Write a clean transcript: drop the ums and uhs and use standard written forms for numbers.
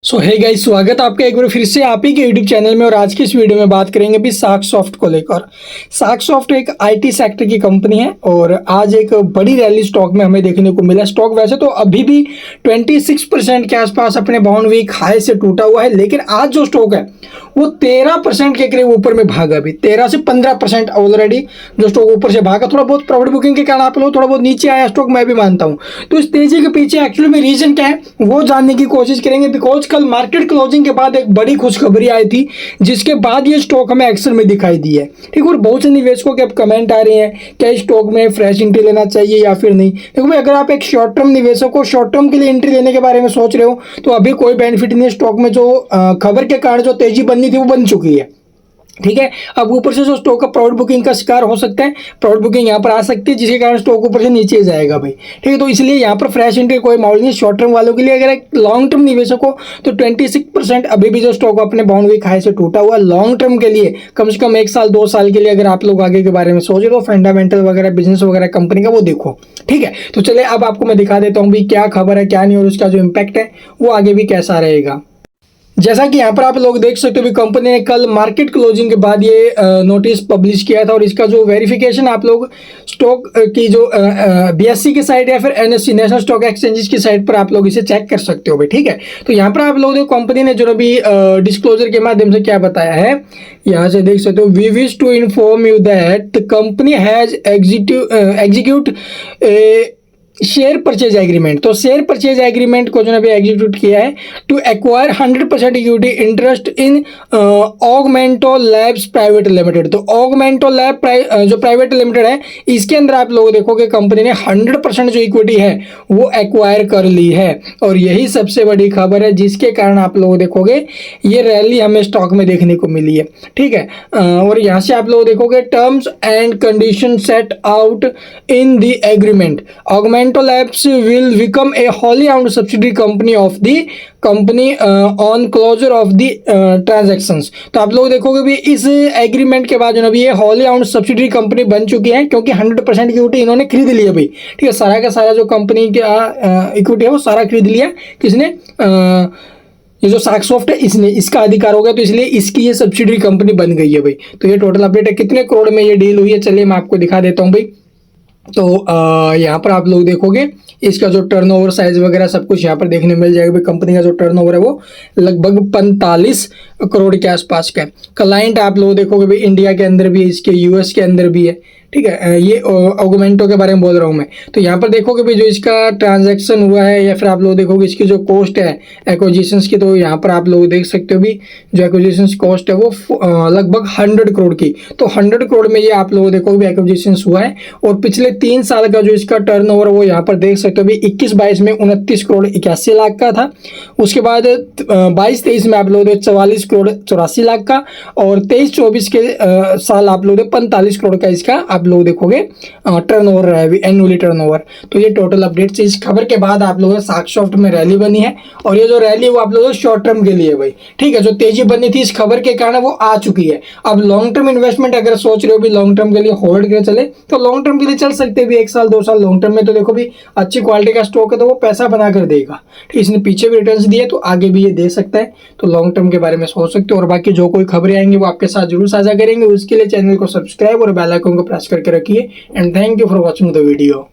सो hey guys, स्वागत है आपका एक बार फिर से आप ही के यूट्यूब चैनल में। और आज की इस वीडियो में बात करेंगे भी सागसॉफ्ट को लेकर। सागसॉफ्ट एक आईटी सेक्टर की कंपनी है और आज एक बड़ी रैली स्टॉक में हमें देखने को मिला। स्टॉक वैसे तो अभी भी 26% के आसपास अपने बाउंड वीक हाई से टूटा हुआ है, लेकिन आज जो स्टॉक है वो 13% के करीब ऊपर में भागा। अभी 13 से 15% ऑलरेडी जो स्टॉक ऊपर से भागा। थोड़ा बहुत प्रॉफिट बुकिंग के कारण आप लोग थोड़ा बहुत नीचे आया स्टॉक, मैं भी मानता हूँ। तो इस तेजी के पीछे एक्चुअली में रीजन क्या है वो जानने की कोशिश करेंगे। बिकॉज कल मार्केट क्लोजिंग के बाद एक बड़ी खुशखबरी आई थी, जिसके बाद ये स्टॉक हमें एक्सेल में दिखाई दी है। ठीक, और बहुत से निवेशकों के अब कमेंट आ रहे हैं क्या इस स्टॉक में फ्रेश एंट्री लेना चाहिए या फिर नहीं। देखो भाई, अगर आप एक शॉर्ट टर्म निवेशक हो, शॉर्ट टर्म के लिए एंट्री लेने के बारे में सोच रहे हो, तो अभी कोई बेनिफिट नहीं है। स्टॉक में जो खबर के कारण जो तेजी बननी थी वो बन चुकी है। ठीक है, अब ऊपर से जो स्टॉक का प्रॉफिट बुकिंग का शिकार हो सकता है, प्रॉफिट बुकिंग यहाँ पर आ सकती है, जिसके कारण स्टॉक ऊपर से नीचे जाएगा भाई। ठीक है, तो इसलिए यहाँ पर फ्रेश एंट्री कोई माहौल नहीं। शॉर्ट टर्म वालों के लिए अगर एक लॉन्ग टर्म निवेशक हो तो 26% अभी भी जो स्टॉक अपने बाउंड वीक हाई से टूटा हुआ। लॉन्ग टर्म के लिए कम से कम 1 साल 2 साल के लिए अगर आप लोग आगे के बारे में सोच रहे हो, फंडामेंटल वगैरह बिजनेस वगैरह कंपनी का वो देखो। ठीक है, तो चलिए अब आपको मैं दिखा देता हूँ भी क्या खबर है क्या नहीं, और उसका जो इम्पैक्ट है वो आगे भी कैसा रहेगा। जैसा कि यहाँ पर आप लोग देख सकते हो भी कंपनी ने कल मार्केट क्लोजिंग के बाद ये नोटिस पब्लिश किया था, और इसका जो वेरिफिकेशन आप लोग स्टॉक की जो बीएससी की साइट या फिर एनएससी नेशनल स्टॉक एक्सचेंजेस की साइट पर आप लोग इसे चेक कर सकते हो भाई। ठीक है, तो यहाँ पर आप लोग देखो कंपनी ने जो अभी डिस्क्लोजर के माध्यम से क्या बताया है, यहाँ से देख सकते हो। We wish to inform you that the company has execute share purchase agreement. तो शेयर परचेज एग्रीमेंट को जो अभी एग्जीक्यूट किया है to acquire 100% equity interest in Augmento labs private limited. तो ऑगमेंटो लैब जो प्राइवेट लिमिटेड है, इसके अंदर आप लोग देखोगे कंपनी ने 100% जो इक्विटी है वो एक्वायर कर ली है। और यही सबसे बड़ी खबर है, जिसके कारण आप लोग देखोगे ये रैली हमें स्टॉक में देखने को मिली है। ठीक है, और यहाँ से आप लोग देखोगे terms and condition set out in the agreement. Augmento Labs will become a wholly owned subsidiary company of the company on closure of the transactions। तो आप लोग देखोगे भी इस एग्रीमेंट के बाद जो अभी ये wholly owned subsidiary कंपनी बन चुकी है, क्योंकि 100% इक्विटी इन्होंने खरीद लिया भाई। ठीक है, सारा का सारा जो कंपनी का इक्विटी है वो सारा खरीद लिया। किसने? ये जो सागसॉफ्ट है इसने, इसका अधिकार हो गया, तो इसलिए इसकी ये सब्सिडरी कंपनी बन गई है भाई। तो ये टोटल अपडेट है। कितने करोड़ में ये डील हुई है, चलिए मैं आपको दिखा देता हूँ भाई। तो यहाँ पर आप लोग देखोगे इसका जो टर्नओवर साइज वगैरह सब कुछ यहाँ पर देखने मिल जाएगा भाई। कंपनी का जो टर्नओवर है वो लगभग 45 करोड़ के आसपास का है। क्लाइंट आप लोग देखोगे भाई इंडिया के अंदर भी है, इसके यूएस के अंदर भी है। ठीक है, ये ऑगमेंटो के बारे में बोल रहा हूँ मैं। तो यहाँ पर देखोगे भी जो इसका ट्रांजैक्शन हुआ है, या फिर आप लोग देखोगे इसकी जो कॉस्ट है एक्विजिशंस की, तो यहाँ पर आप लोग देख सकते हो भी जो एक्विजिशंस कॉस्ट है वो लगभग 100 करोड़ की। तो 100 करोड़ में ये आप लोग देखोगे भी एक्विजिशंस हुआ है। और पिछले 3 साल का जो इसका टर्नओवर वो यहाँ पर देख सकते हो भी 21-22 में 29 करोड़ 81 लाख का था। उसके बाद 22-23 में आप लोग 44 करोड़ 84 लाख का, और 23-24 के साल आप लोग 45 करोड़ का इसका आप लोग देखोगे टर्नओवर रहा है, एनुअली टर्नओवर। तो ये टोटल अपडेट से इस खबर के बाद आप लोगों सागसॉफ्ट में रैली बनी है, और ये जो रैली वो आप लोगों शॉर्ट टर्म के लिए भाई। ठीक है, जो तेजी बनी थी इस खबर के कारण वो आ चुकी है। अब लॉन्ग टर्म इन्वेस्टमेंट अगर सोच रहे हो भी लॉन्ग टर्म के लिए होल्ड कर चले, तो लॉन्ग टर्म के लिए चल सकते हैं भी 1 साल 2 साल लॉन्ग टर्म में। तो देखो भी अच्छी क्वालिटी का स्टॉक है तो वो पैसा बना कर देगा। ठीक, इसने पीछे भी रिटर्न्स दिए तो आगे भी ये दे सकता है। तो लॉन्ग टर्म के बारे में सोच सकते हो। और बाकी जो कोई खबरें आएंगी वो आपके साथ जरूर साझा करेंगे। उसके लिए चैनल को सब्सक्राइब और बेल आइकन को प्रेस करके रखिए। And thank you for watching the video.